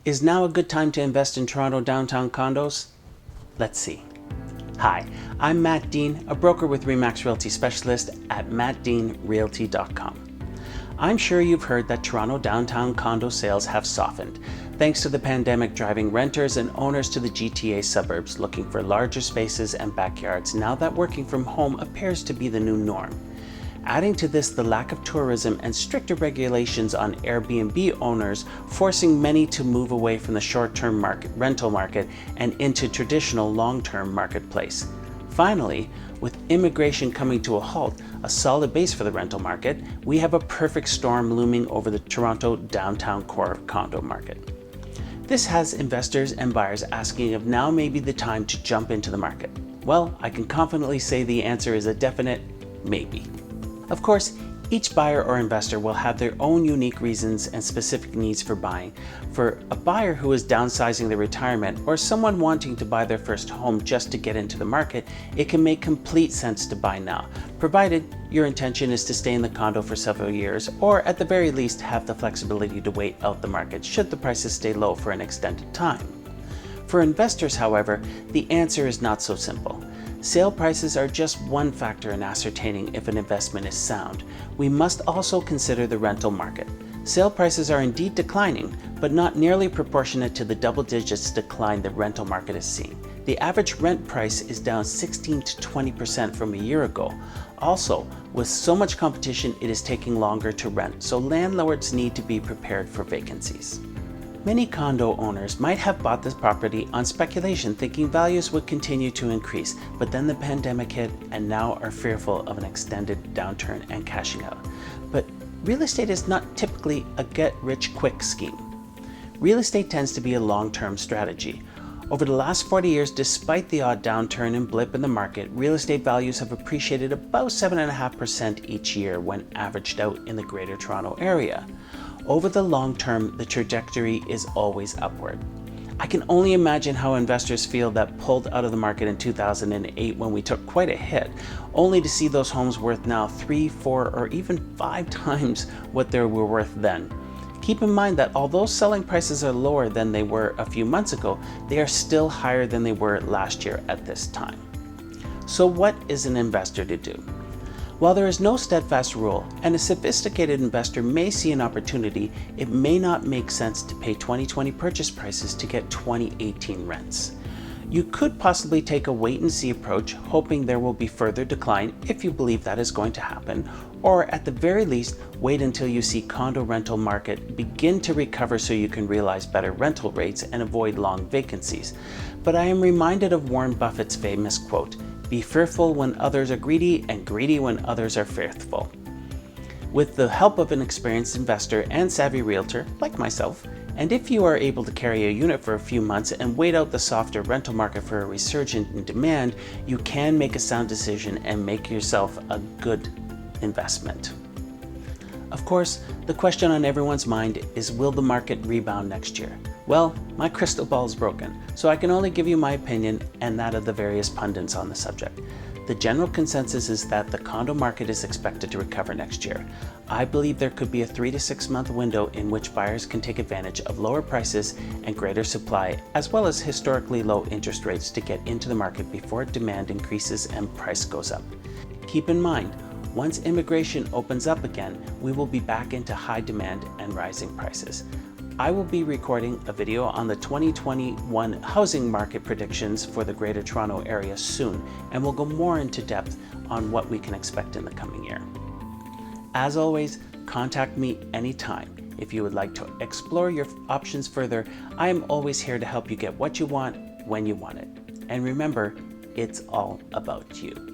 Is now a good time to invest in Toronto downtown condos? Let's see. Hi, I'm Matt Dean, a broker with RE/MAX Realty Specialist at mattdeanrealty.com. I'm sure you've heard that Toronto downtown condo sales have softened, thanks to the pandemic driving renters and owners to the GTA suburbs looking for larger spaces and backyards now that working from home appears to be the new norm. Adding to this the lack of tourism and stricter regulations on Air BnB owners, forcing many to move away from the short-term rental market and into traditional long-term marketplace. Finally, with immigration coming to a halt, a solid base for the rental market, we have a perfect storm looming over the Toronto downtown core condo market. This has investors and buyers asking if now may be the time to jump into the market. Well, I can confidently say the answer is a definite maybe. Of course, each buyer or investor will have their own unique reasons and specific needs for buying. For a buyer who is downsizing their retirement or someone wanting to buy their first home just to get into the market, it can make complete sense to buy now, provided your intention is to stay in the condo for several years or at the very least have the flexibility to wait out the market should the prices stay low for an extended time. For investors, however, the answer is not so simple. Sale prices are just one factor in ascertaining if an investment is sound. We must also consider the rental market. Sale prices are indeed declining, but not nearly proportionate to the double digits decline the rental market is seeing. The average rent price is down 16 to 20% from a year ago. Also, with so much competition, it is taking longer to rent, so landlords need to be prepared for vacancies. Many condo owners might have bought this property on speculation, thinking values would continue to increase, but then the pandemic hit and now are fearful of an extended downturn and cashing out. But real estate is not typically a get-rich-quick scheme. Real estate tends to be a long-term strategy. Over the last 40 years, despite the odd downturn and blip in the market, real estate values have appreciated about 7.5% each year when averaged out in the Greater Toronto Area. Over the long term, the trajectory is always upward. I can only imagine how investors feel that pulled out of the market in 2008 when we took quite a hit, only to see those homes worth now 3, 4, or even 5 times what they were worth then. Keep in mind that although selling prices are lower than they were a few months ago, they are still higher than they were last year at this time. So what is an investor to do? While there is no steadfast rule, and a sophisticated investor may see an opportunity, it may not make sense to pay 2020 purchase prices to get 2018 rents. You could possibly take a wait-and-see approach, hoping there will be further decline if you believe that is going to happen, or at the very least, wait until you see condo rental market begin to recover so you can realize better rental rates and avoid long vacancies. But I am reminded of Warren Buffett's famous quote, "Be fearful when others are greedy and greedy when others are fearful." With the help of an experienced investor and savvy realtor like myself, and if you are able to carry a unit for a few months and wait out the softer rental market for a resurgence in demand, you can make a sound decision and make yourself a good investment. Of course, the question on everyone's mind is, will the market rebound next year? Well, my crystal ball is broken, so I can only give you my opinion and that of the various pundits on the subject. The general consensus is that the condo market is expected to recover next year. I believe there could be a 3 to 6 month window in which buyers can take advantage of lower prices and greater supply, as well as historically low interest rates to get into the market before demand increases and price goes up. Keep in mind, once immigration opens up again, we will be back into high demand and rising prices. I will be recording a video on the 2021 housing market predictions for the Greater Toronto Area soon, and we'll go more into depth on what we can expect in the coming year. As always, contact me anytime. If you would like to explore your options further, I am always here to help you get what you want when you want it. And remember, it's all about you.